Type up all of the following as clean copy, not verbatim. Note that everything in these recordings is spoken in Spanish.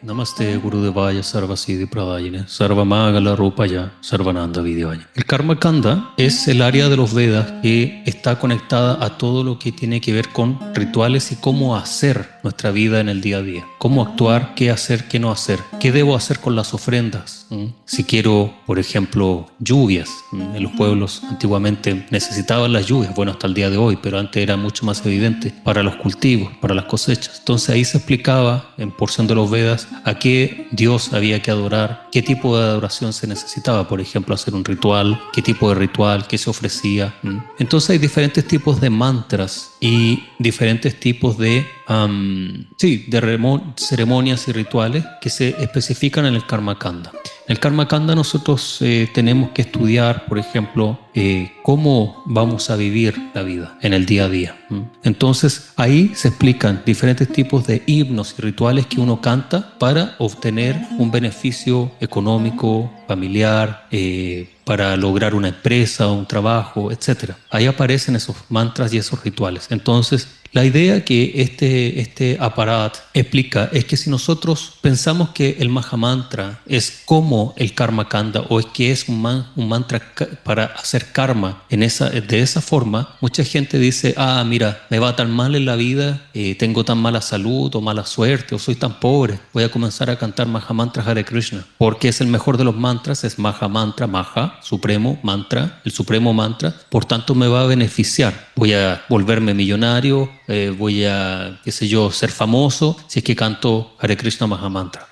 Namaste Gurudevaya Sarvasiddhi Pradayine Sarvamagala Rupaya Sarvananda Vidyaya. El Karma Kanda es el área de los Vedas que está conectada a todo lo que tiene que ver con rituales y cómo hacer nuestra vida en el día a día. Cómo actuar, qué hacer, qué no hacer. ¿Qué debo hacer con las ofrendas? Si quiero, por ejemplo, lluvias. En los pueblos antiguamente necesitaban las lluvias, bueno, hasta el día de hoy, pero antes era mucho más evidente para los cultivos, para las cosechas. Entonces ahí se explicaba en porción de los Vedas a qué Dios había que adorar, qué tipo de adoración se necesitaba, por ejemplo, hacer un ritual, qué tipo de ritual, qué se ofrecía. Entonces hay diferentes tipos de mantras y diferentes tipos de ceremonias y rituales que se especifican en el Karma Kanda. En el Karma Kanda nosotros tenemos que estudiar, por ejemplo, cómo vamos a vivir la vida en el día a día. Entonces ahí se explican diferentes tipos de himnos y rituales que uno canta para obtener un beneficio económico, familiar, para lograr una empresa, un trabajo, etc. Ahí aparecen esos mantras y esos rituales. Entonces, la idea que este aparat explica es que si nosotros pensamos que el Mahamantra es como el Karma Kanda o es que es un mantra para hacer karma de esa forma, mucha gente dice, mira, me va tan mal en la vida, tengo tan mala salud o mala suerte o soy tan pobre, voy a comenzar a cantar Mahamantra Hare Krishna porque es el mejor de los mantras, es Mahamantra, Maha, supremo, mantra, el supremo mantra, por tanto me va a beneficiar, voy a volverme millonario, voy a, qué sé yo, ser famoso si es que canto Hare Krishna Mahamantra.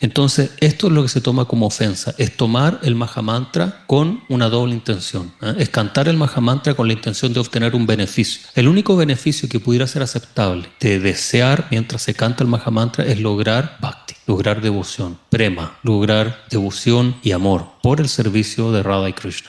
Entonces, esto es lo que se toma como ofensa, es tomar el Mahamantra con una doble intención. Es cantar el Mahamantra con la intención de obtener un beneficio. El único beneficio que pudiera ser aceptable de desear mientras se canta el Mahamantra es lograr bhakti, lograr devoción, prema, lograr devoción y amor por el servicio de Radha y Krishna.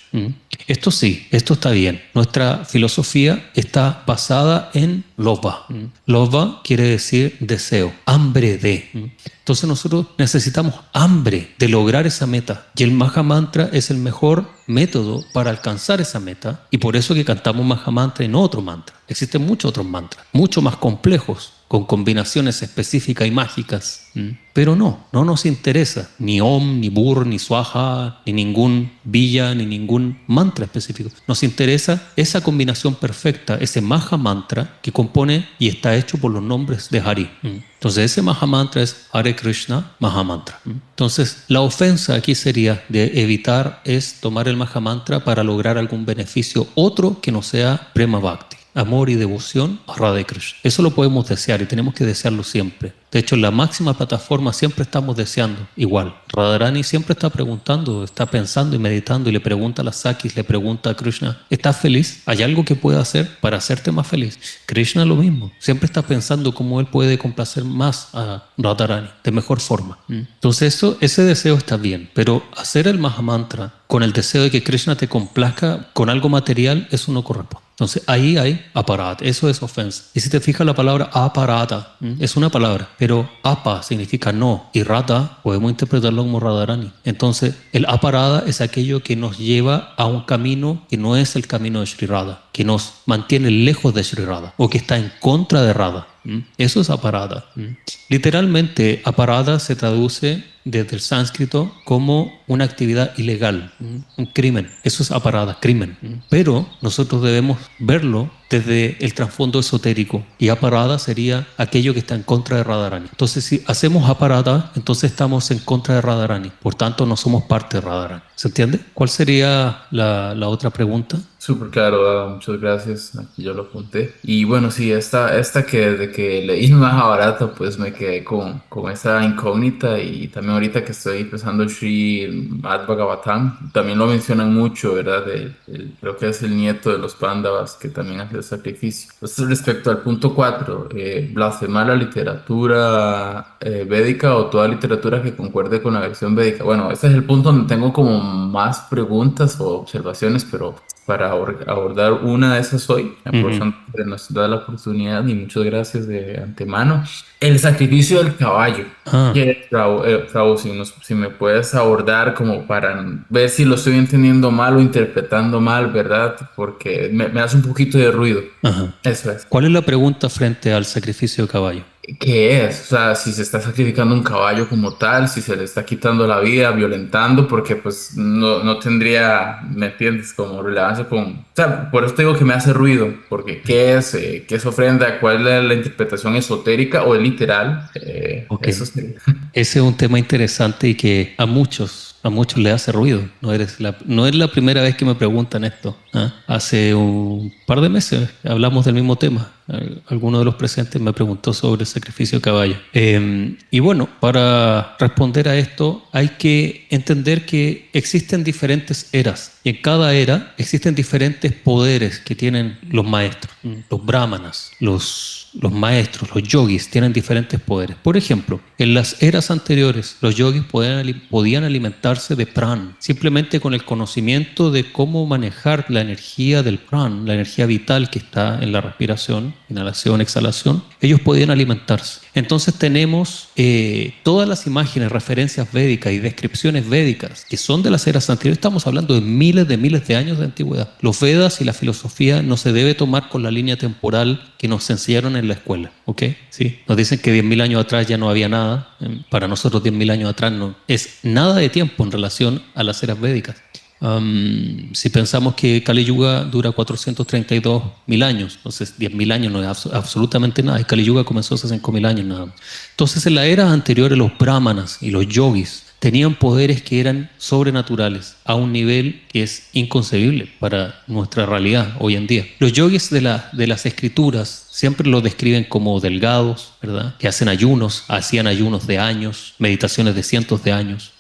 Esto sí, esto está bien. Nuestra filosofía está basada en lobha. Lobha quiere decir deseo, hambre de. Entonces nosotros necesitamos hambre de lograr esa meta. Y el Mahamantra es el mejor método para alcanzar esa meta. Y por eso que cantamos Mahamantra y no otro mantra. Existen muchos otros mantras, mucho más complejos, con combinaciones específicas y mágicas. Pero no nos interesa ni Om, ni Bur, ni Swaha, ni ningún Villa, ni ningún mantra específico. Nos interesa esa combinación perfecta, ese Maha Mantra que compone y está hecho por los nombres de Hari. Entonces ese Maha Mantra es Hare Krishna Maha Mantra. Entonces la ofensa aquí sería de evitar es tomar el Maha Mantra para lograr algún beneficio otro que no sea Prema Bhakti, amor y devoción a Radha y Krishna. Eso lo podemos desear y tenemos que desearlo siempre. De hecho, en la máxima plataforma siempre estamos deseando igual. Radharani siempre está preguntando, está pensando y meditando y le pregunta a las Sakis, le pregunta a Krishna, ¿estás feliz? ¿Hay algo que pueda hacer para hacerte más feliz? Krishna lo mismo, siempre está pensando cómo él puede complacer más a Radharani de mejor forma. Entonces ese deseo está bien, pero hacer el Mahamantra con el deseo de que Krishna te complazca con algo material, eso no corresponde. Entonces ahí hay aparat, eso es ofensa. Y si te fijas la palabra aparata, es una palabra, pero apa significa no y rata podemos interpretarlo como Radharani. Entonces el aparada es aquello que nos lleva a un camino que no es el camino de Sri Radha, que nos mantiene lejos de Sri Radha o que está en contra de Radha. Eso es aparada. Literalmente aparada se traduce desde el sánscrito como una actividad ilegal, un crimen. Eso es aparada, crimen. Pero nosotros debemos verlo desde el trasfondo esotérico y aparada sería aquello que está en contra de Radharani. Entonces si hacemos aparada, entonces estamos en contra de Radharani. Por tanto no somos parte de Radharani. ¿Se entiende? ¿Cuál sería la otra pregunta? Súper claro, muchas gracias. Aquí yo lo apunté. Y bueno, sí, esta que desde que leí Mahabharata, pues me quedé con esa incógnita. Y también ahorita que estoy empezando Sri Bhagavatam, también lo mencionan mucho, ¿verdad? Creo que es el nieto de los Pándavas que también hace el sacrificio. Entonces, respecto al punto 4, blasfemar la literatura védica o toda literatura que concuerde con la versión védica. Bueno, ese es el punto donde tengo como más preguntas o observaciones, pero para abordar una de esas hoy, Ujú. aprovechando que nos da la oportunidad y muchas gracias de antemano. El sacrificio del caballo. Ah. Que, Frau, si me puedes abordar como para ver si lo estoy entendiendo mal o interpretando mal, ¿verdad? Porque me hace un poquito de ruido. Ajá. Eso es. ¿Cuál es la pregunta frente al sacrificio de caballo? ¿Qué es? O sea, si se está sacrificando un caballo como tal, si se le está quitando la vida, violentando, porque pues no tendría, ¿me entiendes? Como relevancia con... O sea, por eso te digo que me hace ruido, porque ¿qué es ofrenda? ¿Cuál es la interpretación esotérica o literal? Ok. Eso sí. Ese es un tema interesante y que a muchos le hace ruido. No es la primera vez que me preguntan esto. ¿Ah? Hace un par de meses hablamos del mismo tema. Alguno de los presentes me preguntó sobre el sacrificio de caballo. Y bueno, para responder a esto hay que entender que existen diferentes eras y en cada era existen diferentes poderes que tienen los maestros, los brahmanas, los maestros, los yogis tienen diferentes poderes. Por ejemplo, en las eras anteriores, los yogis podían alimentarse de pran, simplemente con el conocimiento de cómo manejar la energía del pran, la energía vital que está en la respiración, inhalación, exhalación. Ellos podían alimentarse. Entonces tenemos todas las imágenes, referencias védicas y descripciones védicas que son de las eras anteriores. Estamos hablando de miles de años de antigüedad. Los Vedas y la filosofía no se debe tomar con la línea temporal que nos enseñaron en la escuela, ¿ok? Sí. Nos dicen que 10.000 años atrás ya no había nada. Para nosotros 10.000 años atrás no es nada de tiempo en relación a las eras védicas. Si pensamos que Kali Yuga dura 432.000 años, entonces 10.000 años no es absolutamente nada. Y Kali Yuga comenzó hace 5.000 años nada más. Entonces en la era anterior los brahmanas y los yogis tenían poderes que eran sobrenaturales a un nivel que es inconcebible para nuestra realidad hoy en día. Los yogis de las escrituras siempre los describen como delgados, ¿verdad? Que hacen ayunos, hacían ayunos de años, meditaciones de cientos de años,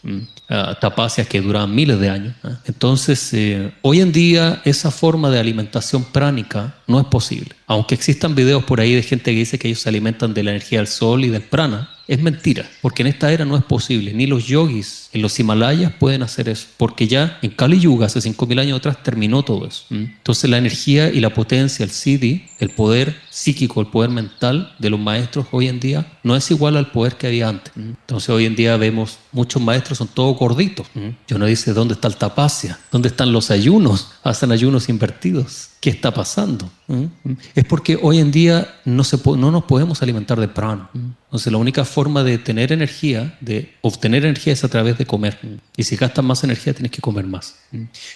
tapacias que duraban miles de años. Entonces, hoy en día esa forma de alimentación pránica no es posible. Aunque existan videos por ahí de gente que dice que ellos se alimentan de la energía del sol y del prana, es mentira, porque en esta era no es posible. Ni los yogis en los Himalayas pueden hacer eso, porque ya en Kali Yuga, hace 5.000 años atrás, terminó todo eso. Entonces la energía y la potencia, el siddhi, el poder psíquico, el poder mental de los maestros hoy en día no es igual al poder que había antes. Entonces hoy en día vemos muchos maestros son todos gorditos. Yo no dice dónde está el tapasya, dónde están los ayunos, hacen ayunos invertidos. ¿Qué está pasando? Es porque hoy en día no nos podemos alimentar de prana. Entonces la única forma de tener energía, de obtener energía es a través de comer. Y si gastas más energía tienes que comer más.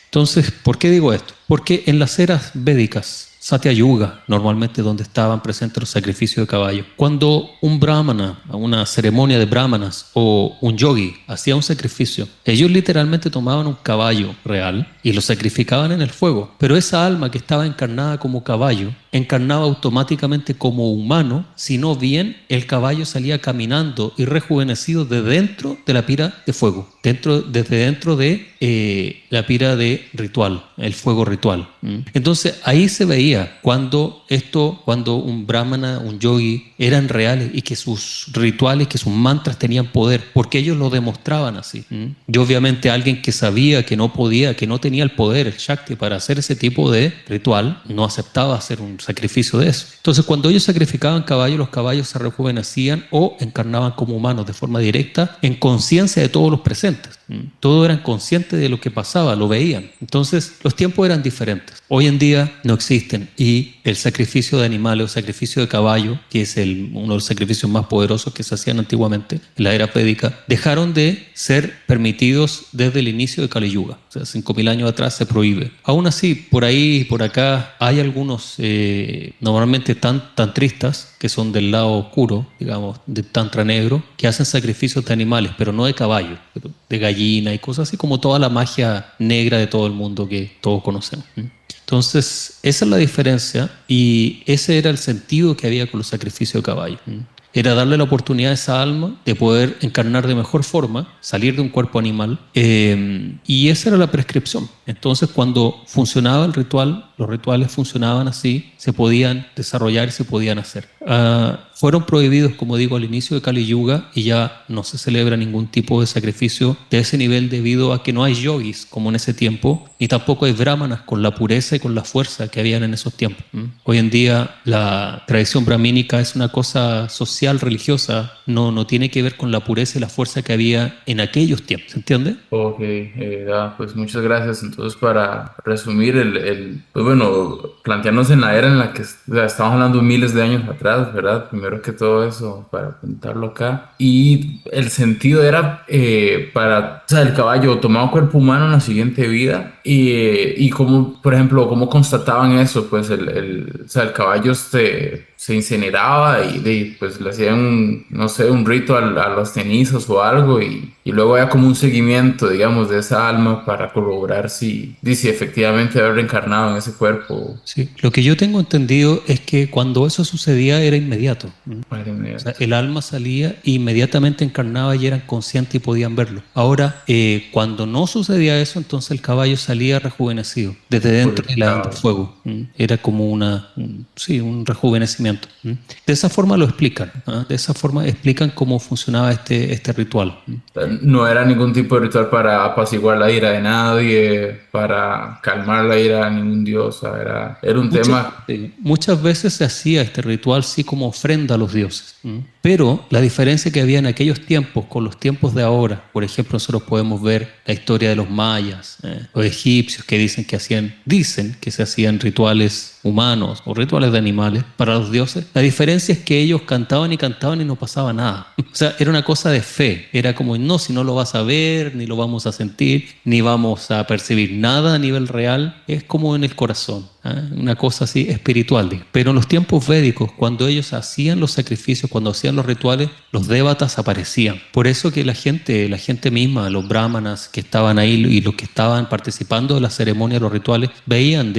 Entonces, ¿por qué digo esto? Porque en las eras védicas, Satya Yuga, normalmente donde estaban presentes los sacrificios de caballo. Cuando un brahmana, una ceremonia de brahmanas o un yogi hacía un sacrificio, ellos literalmente tomaban un caballo real y lo sacrificaban en el fuego. Pero esa alma que estaba encarnada como caballo, encarnaba automáticamente como humano, sino bien el caballo salía caminando y rejuvenecido de dentro de la pira de fuego, desde dentro de la pira de ritual, el fuego ritual. Entonces ahí se veía cuando un brahmana, un yogi eran reales y que sus rituales, que sus mantras tenían poder, porque ellos lo demostraban así. Y obviamente alguien que sabía que no podía, que no tenía el poder, el Shakti para hacer ese tipo de ritual, no aceptaba hacer un sacrificio de eso. Entonces cuando ellos sacrificaban caballos, los caballos se rejuvenecían o encarnaban como humanos de forma directa en conciencia de todos los presentes. Todos eran conscientes de lo que pasaba, lo veían. Entonces los tiempos eran diferentes. Hoy en día no existen y el sacrificio de animales o sacrificio de caballo, que es uno de los sacrificios más poderosos que se hacían antiguamente en la era védica, dejaron de ser permitidos desde el inicio de Kali Yuga. O sea, 5.000 años atrás se prohíbe. Aún así, por ahí y por acá hay algunos normalmente tantristas que son del lado oscuro, digamos, de tantra negro, que hacen sacrificios de animales, pero no de caballo, pero de gallina y cosas así, como toda la magia negra de todo el mundo que todos conocemos. Entonces, esa es la diferencia y ese era el sentido que había con los sacrificios de caballo. Era darle la oportunidad a esa alma de poder encarnar de mejor forma, salir de un cuerpo animal, y esa era la prescripción. Entonces, cuando funcionaba el ritual, los rituales funcionaban así, se podían desarrollar y se podían hacer. Fueron prohibidos, como digo, al inicio de Kali Yuga y ya no se celebra ningún tipo de sacrificio de ese nivel debido a que no hay yogis como en ese tiempo, ni tampoco hay brahmanas con la pureza y con la fuerza que habían en esos tiempos. Hoy en día la tradición brahmínica es una cosa social, religiosa, no tiene que ver con la pureza y la fuerza que había en aquellos tiempos, ¿se entiende? Ok, pues muchas gracias. Entonces, para resumir, pues bueno, plantearnos en la era en la que o sea, estamos hablando miles de años atrás, ¿verdad? Primero que todo eso, para apuntarlo acá. Y el sentido era para, o sea, el caballo tomaba cuerpo humano en la siguiente vida y como, por ejemplo, cómo constataban eso, pues o sea, el caballo se incineraba pues le hacían, no sé, un rito a los cenizos o algo y luego había como un seguimiento, digamos, de esa alma para corroborar si efectivamente había reencarnado en ese cuerpo. Sí, lo que yo tengo entendido es que cuando eso sucedía era inmediato. Para de O sea, inmediato. el alma salía e inmediatamente encarnaba y eran conscientes y podían verlo. Ahora, cuando no sucedía eso, entonces el caballo salía rejuvenecido desde dentro del Purificado. fuego. Era como sí, un rejuvenecimiento. De esa forma lo explican. ¿Ah? De esa forma explican cómo funcionaba este ritual. No era ningún tipo de ritual para apaciguar la ira de nadie, para calmar la ira de ningún dios. O sea, era un tema. Muchas veces se hacía este ritual sí como ofrenda a los dioses. Pero la diferencia que había en aquellos tiempos con los tiempos de ahora, por ejemplo, nosotros podemos ver la historia de los mayas, los egipcios que dicen que se hacían rituales humanos o rituales de animales para los dioses. La diferencia es que ellos cantaban y no pasaba nada. O sea, era una cosa de fe. Era como, no, si no lo vas a ver, ni lo vamos a sentir, ni vamos a percibir nada a nivel real, es como en el corazón. Una cosa así espiritual. Pero en los tiempos védicos, cuando ellos hacían los sacrificios, cuando hacían los rituales, los dévatas aparecían. Por eso que la gente misma, los brahmanas que estaban ahí y los que estaban participando de la ceremonia, los rituales, veían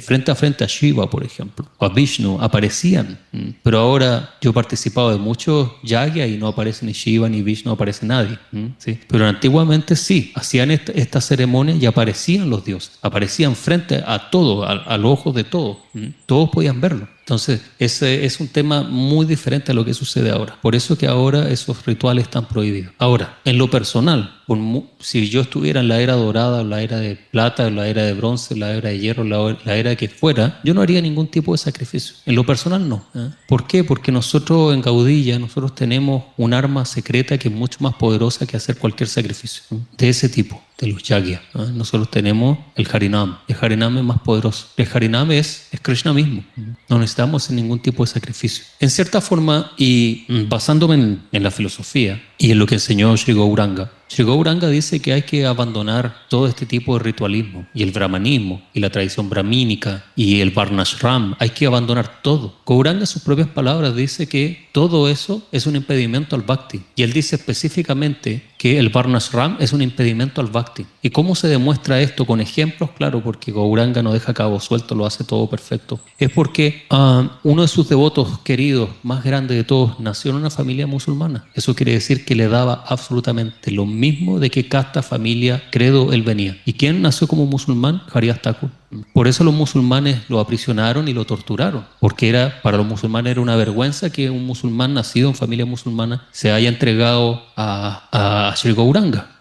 frente a frente a Shiva, por ejemplo, o a Vishnu, aparecían. Pero ahora yo he participado de muchos yagya y no aparece ni Shiva ni Vishnu, no aparece nadie. ¿Sí? Pero antiguamente sí, hacían esta ceremonia y aparecían los dioses, aparecían frente a todo, al ojo de todos. Todos podían verlo. Entonces, ese es un tema muy diferente a lo que sucede ahora. Por eso que ahora esos rituales están prohibidos. Ahora, en lo personal, si yo estuviera en la era dorada, o la era de plata, o la era de bronce, la era de hierro, la era que fuera, yo no haría ningún tipo de sacrificio. En lo personal, no. ¿Por qué? Porque nosotros en Gaudilla, nosotros tenemos un arma secreta que es mucho más poderosa que hacer cualquier sacrificio de ese tipo, de los yagya. Nosotros tenemos el Harinam. El Harinam es más poderoso. El Harinam es Krishna mismo. No necesitamos hacer ningún tipo de sacrificio. En cierta forma, y basándome en la filosofía y en lo que enseñó Sri Gauranga, Sri Gauranga dice que hay que abandonar todo este tipo de ritualismo y el brahmanismo y la tradición brahmínica y el varnashram. Hay que abandonar todo. Gauranga, en sus propias palabras, dice que todo eso es un impedimento al bhakti. Y él dice específicamente que el varnashram es un impedimento al bhakti. ¿Y cómo se demuestra esto? Con ejemplos, claro, porque Gauranga no deja cabo suelto, lo hace todo perfecto. Es porque uno de sus devotos queridos, más grande de todos, nació en una familia musulmana. Eso quiere decir que le daba absolutamente lo mismo de qué casta, familia, credo él venía. ¿Y quién nació como musulmán? Haridas Thakur. Por eso los musulmanes lo aprisionaron y lo torturaron, porque para los musulmanes era una vergüenza que un musulmán nacido en familia musulmana se haya entregado a Sri Gauranga.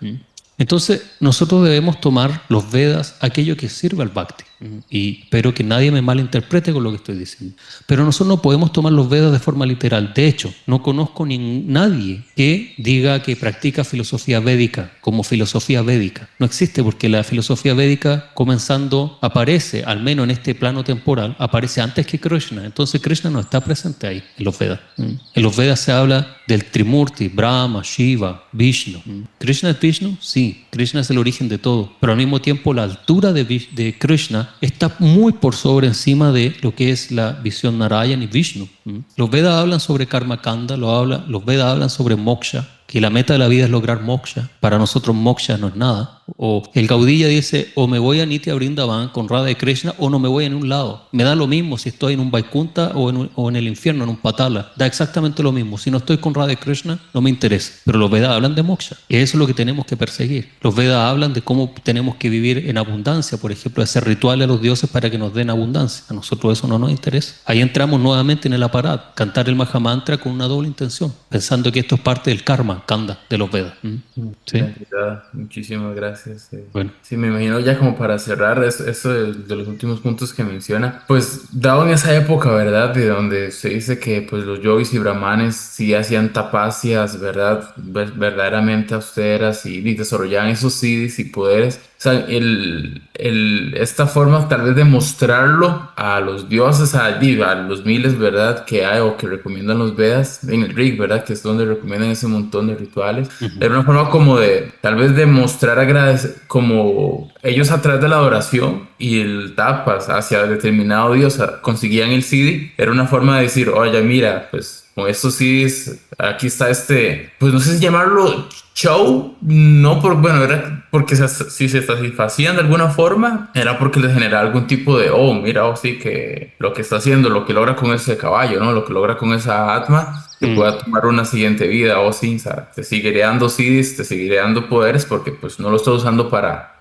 Entonces, nosotros debemos tomar los Vedas, aquello que sirve al Bhakti. Y espero que nadie me malinterprete con lo que estoy diciendo. Pero nosotros no podemos tomar los Vedas de forma literal. De hecho, no conozco nadie que diga que practica filosofía védica como filosofía védica. No existe, porque la filosofía védica, comenzando, aparece, al menos en este plano temporal, aparece antes que Krishna. Entonces Krishna no está presente ahí en los Vedas. En los Vedas se habla del Trimurti, Brahma, Shiva, Vishnu. ¿Krishna es Vishnu? Sí, Krishna es el origen de todo. Pero al mismo tiempo la altura de Krishna está muy por sobre encima de lo que es la visión Narayan y Vishnu. Los Vedas hablan sobre Karma Kanda, los Vedas hablan sobre moksha, que la meta de la vida es lograr moksha. Para nosotros moksha no es nada. O el Gaudilla dice, o me voy a Nitya Vrindavan con Radha y Krishna, o no me voy a ningún lado. Me da lo mismo si estoy en un Vaikunta o en el infierno, en un Patala. Da exactamente lo mismo. Si no estoy con Radha y Krishna, no me interesa. Pero los Vedas hablan de moksha. Y eso es lo que tenemos que perseguir. Los Vedas hablan de cómo tenemos que vivir en abundancia, por ejemplo, hacer rituales a los dioses para que nos den abundancia. A nosotros eso no nos interesa. Ahí entramos nuevamente en el aparat, cantar el Mahamantra con una doble intención, pensando que esto es parte del karma, kanda, de los Vedas. ¿Sí? Muchísimas gracias. Bueno. Sí, me imagino ya como para cerrar eso de los últimos puntos que menciona, pues dado en esa época, ¿verdad? De donde se dice que pues los yogis y brahmanes sí hacían tapacias, ¿verdad? Verdaderamente austeras y desarrollaban esos siddhis y poderes. sea, esta forma tal vez de mostrarlo a los dioses, a los miles, ¿verdad? Que hay o que recomiendan los Vedas, en el Rig, ¿verdad? Que es donde recomiendan ese montón de rituales. Ujú. Era una forma como de, tal vez de mostrar como ellos a través de la adoración y el tapas hacia determinado dios conseguían el CD. Era una forma de decir, oye, mira, pues con estos CDs, aquí está pues no sé si llamarlo show, no bueno, era porque si se satisfacían de alguna forma, era porque les generaba algún tipo de, oh, mira, oh, sí, que lo que está haciendo, lo que logra con ese caballo, ¿no? Lo que logra con esa atma, que Mm, pueda tomar una siguiente vida, o sí, o sea, te seguiré dando CDs, te seguiré dando poderes, porque pues no lo estoy usando para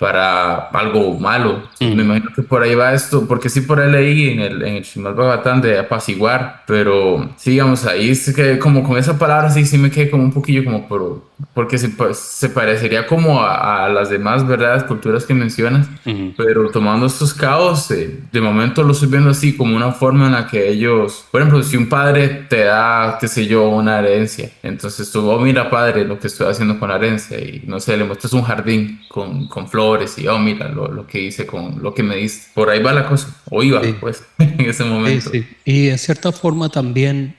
algo malo. Entonces, me mm. imagino que por ahí va esto, porque sí por ahí leí en el Srimad Bhagavatam de apaciguar, pero sí, digamos, ahí es que como con esa palabra sí me quedé como un poquillo como porque se parecería como a las demás, ¿verdad? Culturas que mencionas, Ujú. pero tomando estos caos, de momento lo estoy viendo así como una forma en la que ellos, por ejemplo, si un padre te da, qué sé yo, una herencia, entonces tú, oh, mira, padre, lo que estoy haciendo con la herencia, y no sé, le muestras un jardín con flores, y oh, mira, lo que hice con lo que me diste. Por ahí va la cosa, o iba, Sí. pues, en ese Sí, momento. sí. Y en cierta forma también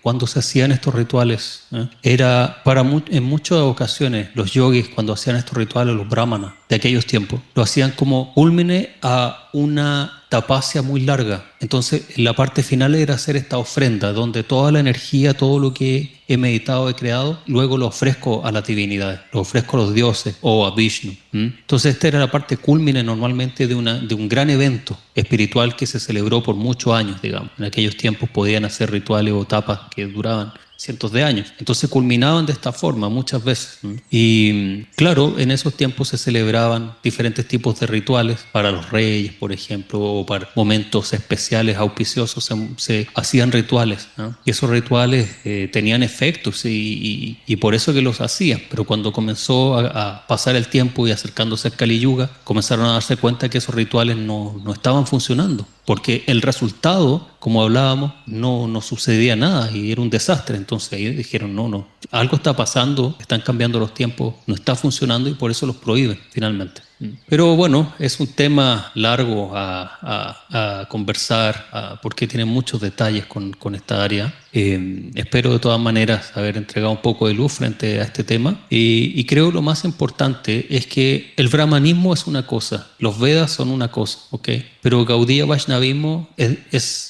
cuando se hacían estos rituales, era en muchas ocasiones los yogis cuando hacían estos rituales, los brahmanas de aquellos tiempos, lo hacían como culmine a una tapasya muy larga. Entonces, la parte final era hacer esta ofrenda donde toda la energía, todo lo que he meditado, he creado, luego lo ofrezco a las divinidades, lo ofrezco a los dioses o a Vishnu. Entonces, esta era la parte culmine normalmente de un gran evento espiritual que se celebró por muchos años, digamos. En aquellos tiempos podían hacer rituales o tapas que duraban cientos de años. Entonces culminaban de esta forma muchas veces. Y claro, en esos tiempos se celebraban diferentes tipos de rituales para los reyes, por ejemplo, o para momentos especiales, auspiciosos, se hacían rituales, ¿no? Y esos rituales tenían efectos y por eso que los hacían. Pero cuando comenzó a pasar el tiempo y acercándose al Kali Yuga, comenzaron a darse cuenta que esos rituales no estaban funcionando, porque el resultado, como hablábamos, no sucedía nada y era un desastre. Entonces ahí dijeron, no, algo está pasando, están cambiando los tiempos, no está funcionando y por eso los prohíben finalmente. Pero bueno, es un tema largo a conversar porque tiene muchos detalles con esta área. Espero de todas maneras haber entregado un poco de luz frente a este tema y creo lo más importante es que el brahmanismo es una cosa, los Vedas son una cosa, ¿ok? Pero Gaudiya Vaishnavismo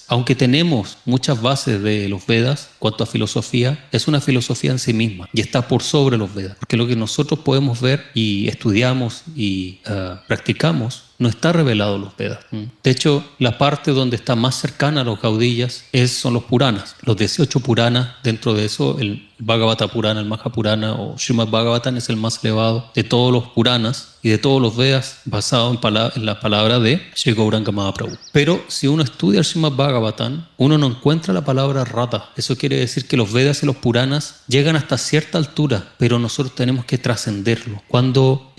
aunque tenemos muchas bases de los Vedas cuanto a filosofía, es una filosofía en sí misma y está por sobre los Vedas, porque lo que nosotros podemos ver y estudiamos y practicamos no está revelado en los Vedas. De hecho, la parte donde está más cercana a los Gaudiyas son los Puranas, los 18 Puranas. Dentro de eso, el Bhagavata Purana, el Mahapurana o Srimad Bhagavatam es el más elevado de todos los Puranas y de todos los Vedas, basado en la palabra de Sri Gauranga Mahaprabhu. Pero si uno estudia el Srimad Bhagavatam, uno no encuentra la palabra rata. Eso quiere decir que los Vedas y los Puranas llegan hasta cierta altura, pero nosotros tenemos que trascenderlo. Cuando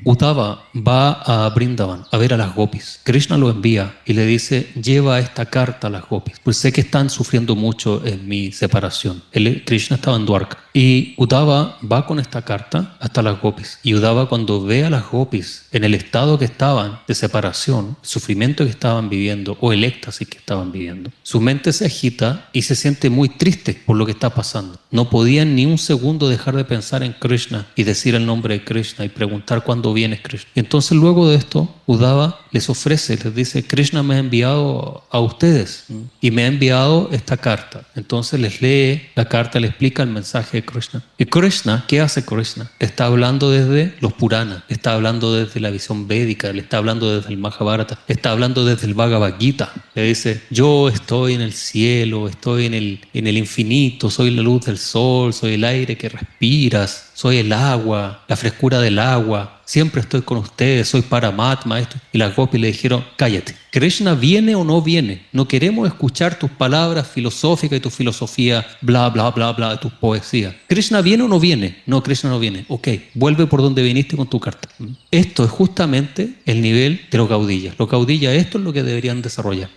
Uddhava va a Brindavan a ver a las gopis, Krishna lo envía y le dice, lleva esta carta a las gopis, pues sé que están sufriendo mucho en mi separación. Krishna estaba en Dwarka y Uddhava va con esta carta hasta las gopis, y Uddhava, cuando ve a las gopis en el estado que estaban de separación, el sufrimiento que estaban viviendo o el éxtasis que estaban viviendo, su mente se agita y se siente muy triste por lo que está pasando. No podían ni un segundo dejar de pensar en Krishna y decir el nombre de Krishna y preguntar cuándo viene Krishna. Y entonces luego de esto, Uddhava les ofrece, les dice, Krishna me ha enviado a ustedes y me ha enviado esta carta. Entonces les lee la carta, le explica el mensaje de Krishna. Y Krishna, ¿qué hace Krishna? Le está hablando desde los Puranas, le está hablando desde la visión védica, le está hablando desde el Mahabharata, le está hablando desde el Bhagavad Gita. Le dice, yo estoy en el cielo, estoy en el infinito, soy la luz del sol, soy el aire que respiras, soy el agua, la frescura del agua, siempre estoy con ustedes, soy Paramatma, esto. Y las gopis le dijeron, cállate, ¿Krishna viene o no viene? No queremos escuchar tus palabras filosóficas y tu filosofía, bla, bla, bla, bla, de tus poesías. ¿Krishna viene o no viene? No, Krishna no viene. Ok, vuelve por donde viniste con tu carta. Esto es justamente el nivel de los Gaudillas. Los Gaudillas, esto es lo que deberían desarrollar.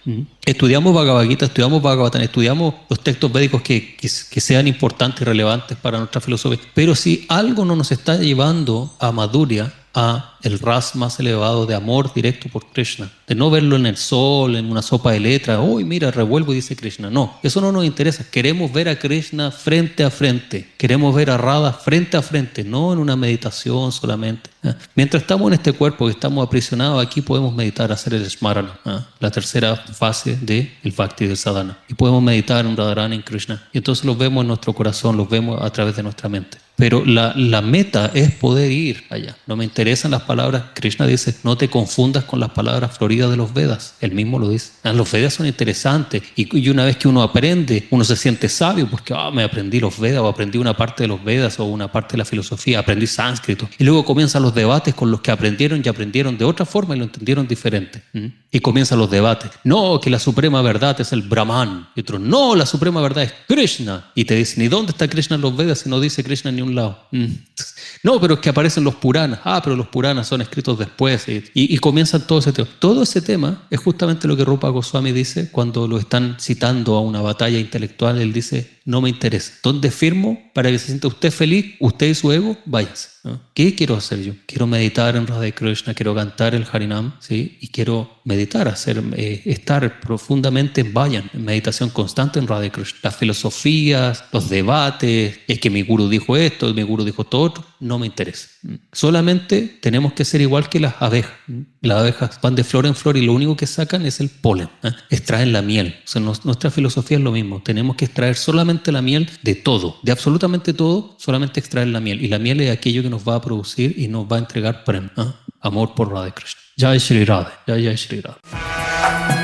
Estudiamos Bhagavad Gita, estudiamos Bhagavatam, estudiamos los textos védicos que sean importantes y relevantes para nuestra filosofía. Pero si algo no nos está llevando a Madhurya, a el ras más elevado de amor directo por Krishna. De no verlo en el sol, en una sopa de letras, uy, mira, revuelvo y dice Krishna. No, eso no nos interesa. Queremos ver a Krishna frente a frente. Queremos ver a Radha frente a frente, no en una meditación solamente. Mientras estamos en este cuerpo que estamos aprisionados, aquí podemos meditar, hacer el Smarana, la tercera fase del Bhakti del Sadhana. Y podemos meditar en Radharani, en Krishna. Y entonces los vemos en nuestro corazón, los vemos a través de nuestra mente. Pero la meta es poder ir allá. No me interesan las palabras. Krishna dice, no te confundas con las palabras floridas de los Vedas. Él mismo lo dice. Los Vedas son interesantes. Y una vez que uno aprende, uno se siente sabio porque me aprendí los Vedas o aprendí una parte de los Vedas o una parte de la filosofía, aprendí sánscrito. Y luego comienzan los debates con los que aprendieron y aprendieron de otra forma y lo entendieron diferente. Y comienzan los debates. No, que la suprema verdad es el Brahman. Y otros, no, la suprema verdad es Krishna. Y te dicen, ¿y dónde está Krishna en los Vedas si no dice Krishna ni un lado? No, pero es que aparecen los Puranas. Pero los Puranas son escritos después. Y comienzan todo ese tema. Todo ese tema es justamente lo que Rupa Goswami dice cuando lo están citando a una batalla intelectual. Él dice, no me interesa. ¿Dónde firmo para que se sienta usted feliz? Usted y su ego, váyanse. ¿Qué quiero hacer yo? Quiero meditar en Radha Krishna, quiero cantar el Harinam, ¿sí? Y quiero meditar, estar profundamente en vayan, en meditación constante en Radha Krishna. Las filosofías, los debates, es que mi guru dijo esto, mi guru dijo todo otro, no me interesa. Solamente tenemos que ser igual que las abejas. Las abejas van de flor en flor y lo único que sacan es el polen, extraen la miel. O sea, nuestra filosofía es lo mismo, tenemos que extraer solamente la miel de todo, de absolutamente todo, solamente extraer la miel. Y la miel es aquello que nos va a producir y nos va a entregar prem, amor por Radha Krishna. Jai Shri Radha, Jai Jai Shri Radha.